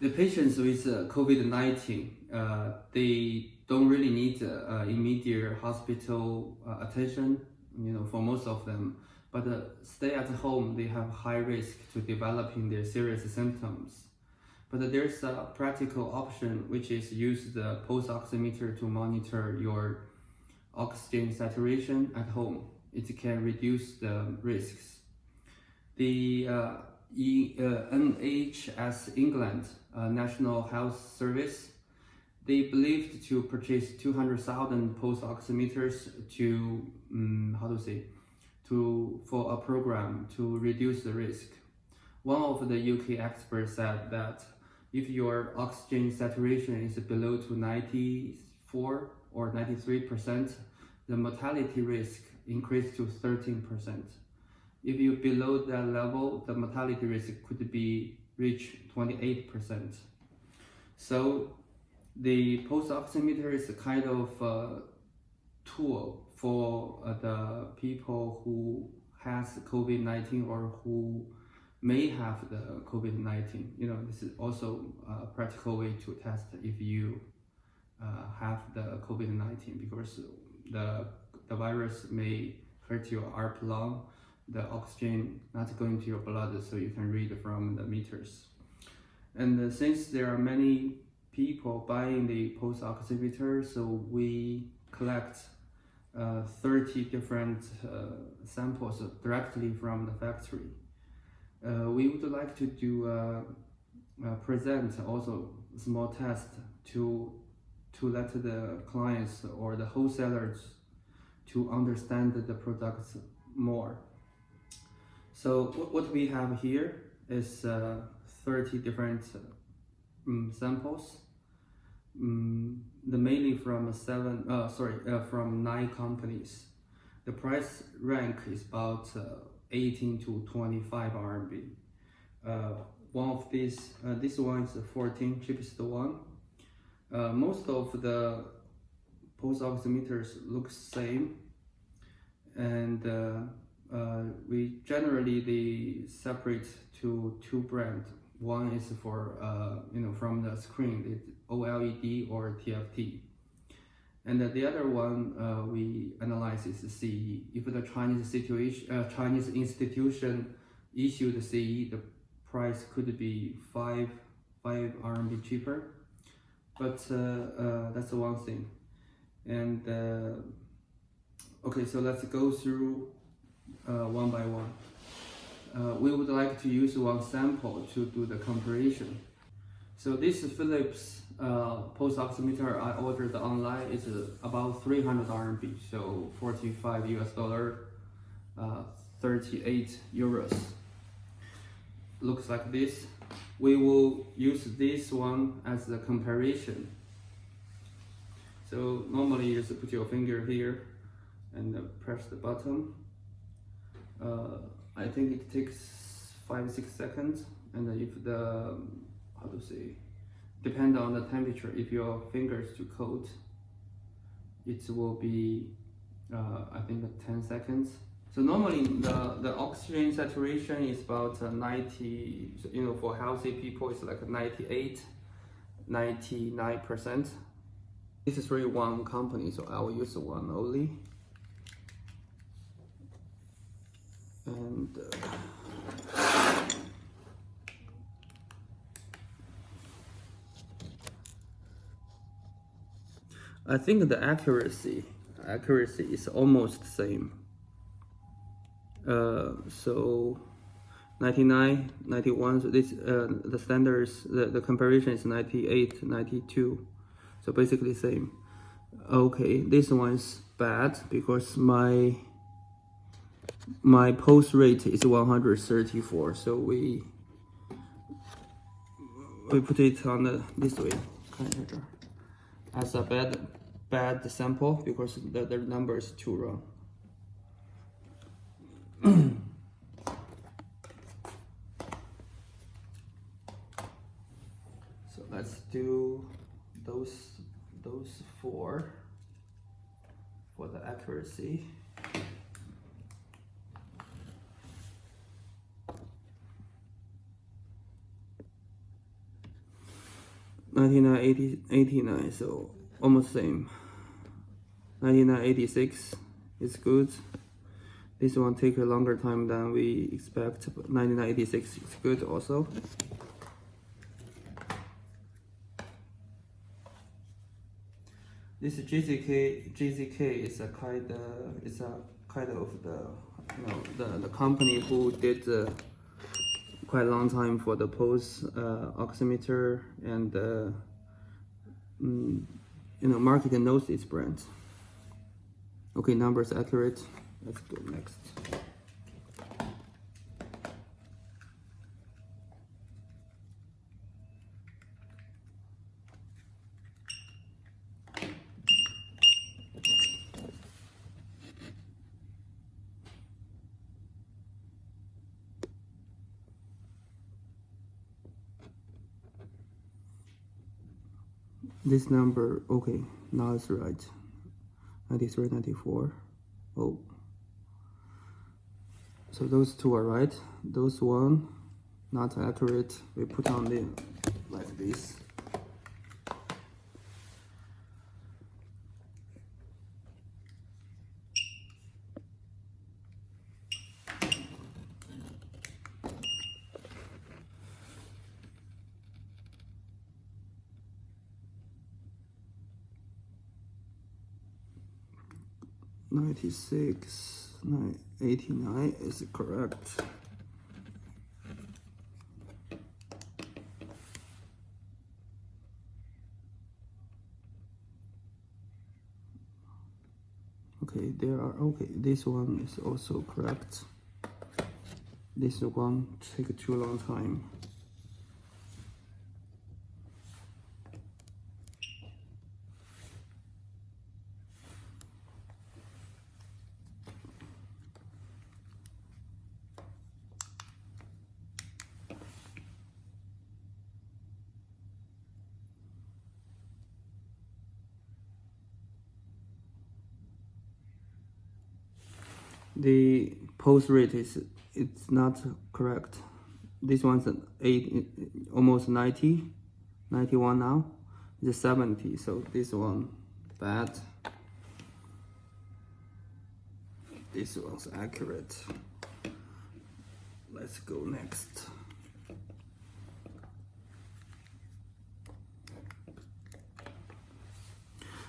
The patients with COVID-19, they don't really need immediate hospital attention, for most of them. But stay at home, they have high risk to developing their serious symptoms. But there's a practical option, which is use the Pulse Oximeter to monitor your oxygen saturation at home. It can reduce the risks. The NHS England National Health Service, they believed to purchase 200,000 pulse oximeters for a program to reduce the risk. One of the UK experts said that if your oxygen saturation is below to 94 or 93%, the mortality risk increased to 13%. If you below that level, the mortality risk could be reach 28%. So the pulse oximeter is a kind of tool for the people who has COVID-19 or who may have the COVID-19. This is also a practical way to test if you have the COVID-19, because the virus may hurt your heart lung. The oxygen not going to your blood, so you can read from the meters. And since there are many people buying the pulse oximeter, so we collect 30 different samples directly from the factory. We would like to do present also small test to let the clients or the wholesalers to understand the products more. So what we have here is 30 different samples, mainly from from 9 companies. The price rank is about 18 to 25 RMB. One of these, this one is the 14 cheapest one. Most of the pulse oximeters look same, and we generally separate to 2 brands. One is for from the screen, it's OLED or TFT, and the other one we analyze is the CE. If the Chinese institution issued the CE, the price could be 5 RMB cheaper, but that's one thing. And okay, so let's go through one by one. We would like to use one sample to do the comparison. So this Philips pulse oximeter I ordered online is about 300 RMB, so 45 US dollar, 38 euros. Looks like this. We will use this one as the comparison. So normally you just put your finger here and press the button. I think it takes 5-6 seconds, and if the depend on the temperature, if your finger is too cold, it will be I think 10 seconds. So normally the oxygen saturation is about 90, for healthy people it's like 99%. This is really one company, so I will use one only. And I think the accuracy is almost the same. So 99, 91. So this the standards, the comparison is 98, 92. So basically same. Okay, this one's bad because my pulse rate is 134. So we put it on this way, as a bad sample because the number is too wrong. So let's do those 4 for the accuracy. 89, so almost same. 99.86 is good. This one take a longer time than we expect, but 99.86 is good also. This JZK is a kind of the company who did quite a long time for the Pulse Oximeter, and market knows this brand. Okay, numbers accurate. Let's go next. This number, okay, now it's right. 93, 94. Oh. So those two are right. Those one, not accurate. We put on the like this. $96, $89 is correct. Okay, this one is also correct. This one take too long time. The pulse rate it's not correct. This one's an 8, almost 90, 91 now. It's 70, so this one bad. This one's accurate. Let's go next.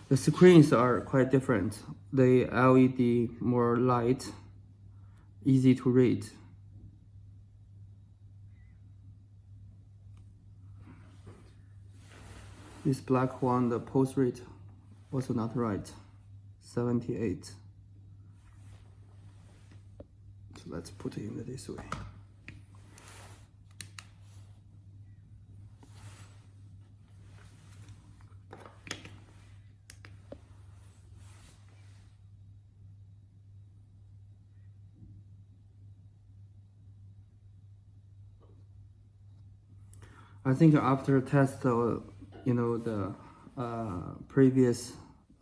The screens are quite different. The LED more light, easy to read. This black one, the pulse rate also not right, 78. So let's put it in this way. I think after test, the previous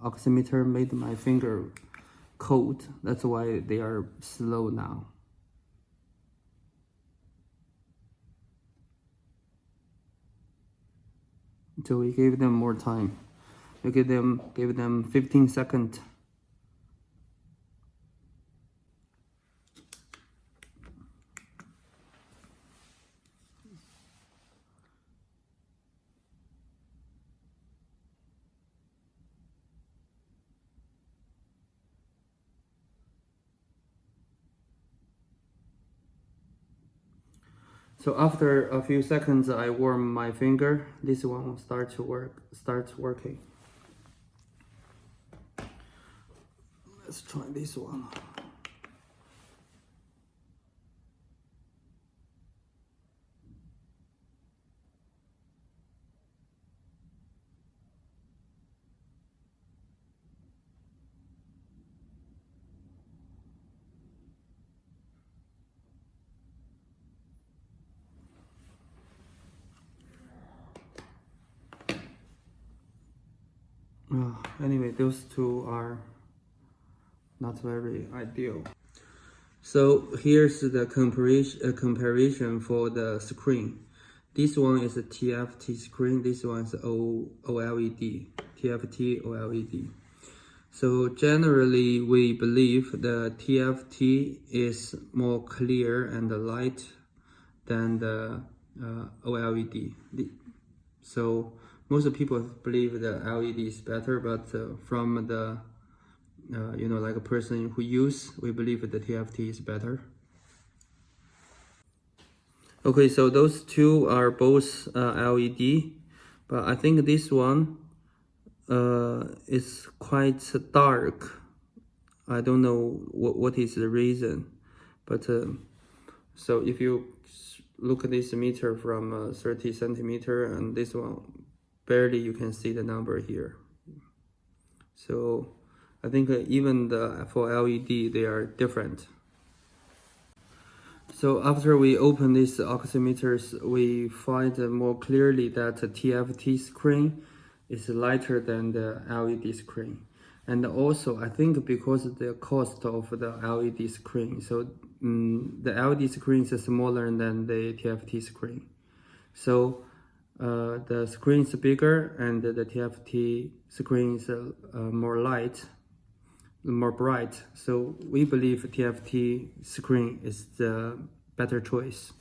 oximeter made my finger cold. That's why they are slow now. So we gave them more time. We gave them 15 seconds. So after a few seconds, I warm my finger. This one will starts working. Let's try this one. Anyway, those two are not very ideal. So here's the comparison for the screen. This one is a TFT screen, this one is OLED, TFT OLED. So generally we believe the TFT is more clear and light than the OLED. So most people believe the LED is better, but from the like a person who use, we believe the TFT is better. Okay, so those two are both LED, but I think this one is quite dark. I don't know what is the reason, but so if you look at this meter from 30 centimeter and this one, barely you can see the number here. So I think even for LED, they are different. So after we open these oximeters, we find more clearly that the TFT screen is lighter than the LED screen. And also, I think because of the cost of the LED screen, so the LED screen is smaller than the TFT screen. So the screen is bigger and the TFT screen is more light, more bright. So we believe TFT screen is the better choice.